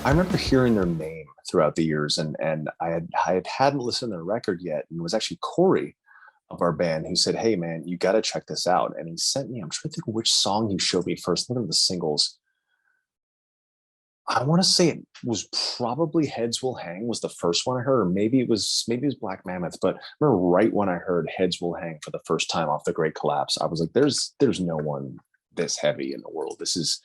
I remember hearing their name throughout the years, and I hadn't listened to their record yet, and it was actually Corey of our band who said, "Hey man, you got to check this out." And he sent me. I'm trying to think of which song he showed me first. Look at the singles. I want to say it was probably "Heads Will Hang" was the first one I heard, or maybe it was Black Mammoth. But I remember right when I heard "Heads Will Hang" for the first time off the Great Collapse, I was like, "There's no one this heavy in the world. This is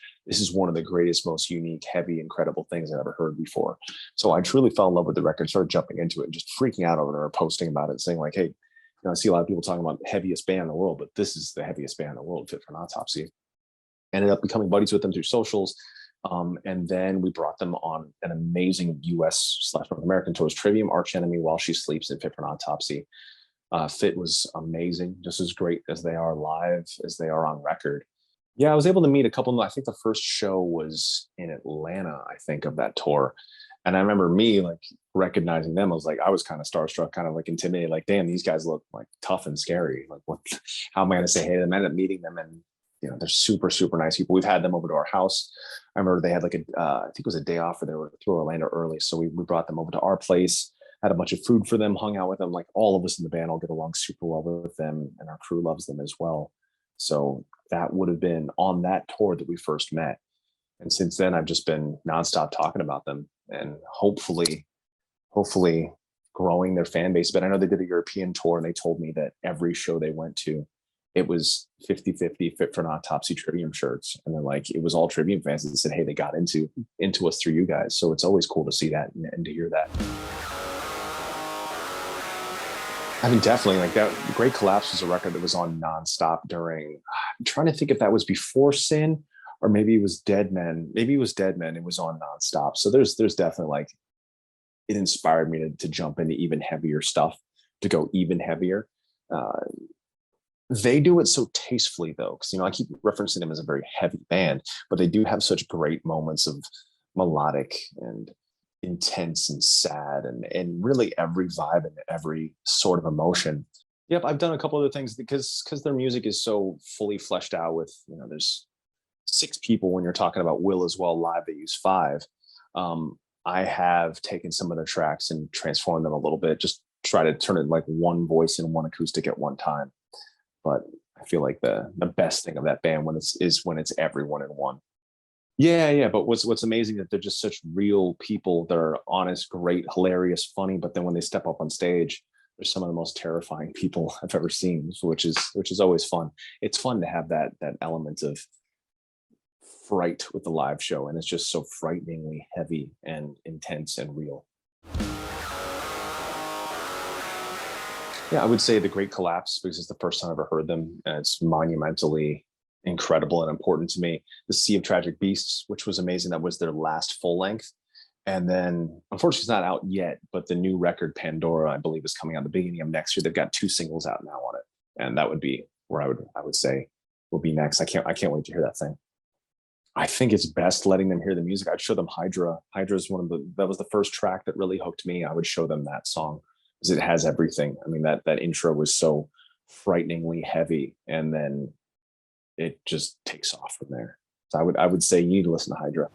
one of the greatest, most unique, heavy, incredible things I've ever heard before." So I truly fell in love with the record, started jumping into it, and just freaking out over it, or posting about it, saying like, "Hey, I see a lot of people talking about heaviest band in the world, but this is the heaviest band in the world, Fit for an Autopsy." Ended up becoming buddies with them through socials. And then we brought them on an amazing US/North American tours, Trivium, Arch Enemy, While She Sleeps, and Fit for an Autopsy. Fit was amazing, just as great as they are live as they are on record. Yeah, I was able to meet a couple. I think the first show was in Atlanta, I think, of that tour. And I remember me like recognizing them. I was kind of starstruck, kind of like intimidated, like, damn, these guys look like tough and scary. Like, what, how am I going to say hey to them? I ended up meeting them, and they're super, super nice people. We've had them over to our house. I remember they had like I think it was a day off, or they were through Orlando early. So we brought them over to our place, had a bunch of food for them, hung out with them. Like, all of us in the band all get along super well with them, and our crew loves them as well. So that would have been on that tour that we first met. And since then, I've just been nonstop talking about them, and hopefully growing their fan base. But I know they did a European tour, and they told me that every show they went to, it was 50-50 Fit for an Autopsy Trivium shirts. And they're like, it was all Trivium fans that said, hey, they got into us through you guys. So it's always cool to see that and to hear that. I mean, definitely, like, that Great Collapse was a record that was on nonstop during, I'm trying to think if that was before Sin, or maybe it was Dead Men. Maybe it was Dead Men. It was on nonstop. So there's definitely, like, it inspired me to jump into even heavier stuff, to go even heavier. They do it so tastefully, though, because I keep referencing them as a very heavy band, but they do have such great moments of melodic and intense and sad, and really every vibe and every sort of emotion. Yep, I've done a couple other things because their music is so fully fleshed out with, there's 6 people when you're talking about Will as well. Live, they use 5. I have taken some of the tracks and transformed them a little bit, just try to turn it like one voice and one acoustic at one time. But I feel like the best thing of that band is when it's everyone in one. Yeah. But what's amazing that they're just such real people. They're honest, great, hilarious, funny. But then when they step up on stage, they're some of the most terrifying people I've ever seen, which is always fun. It's fun to have that element of fright with the live show, and it's just so frighteningly heavy and intense and real. Yeah, I would say The Great Collapse, because it's the first time I ever heard them, and it's monumentally incredible and important to me. The Sea of Tragic Beasts, which was amazing. That was their last full length. And then, unfortunately, it's not out yet, but the new record, Pandora, I believe, is coming out the beginning of next year. They've got 2 singles out now on it, and that would be where I would say will be next. I can't wait to hear that thing. I think it's best letting them hear the music. I'd show them Hydra. Hydra is that was the first track that really hooked me. I would show them that song because it has everything. I mean, that intro was so frighteningly heavy, and then it just takes off from there. So I would say you need to listen to Hydra.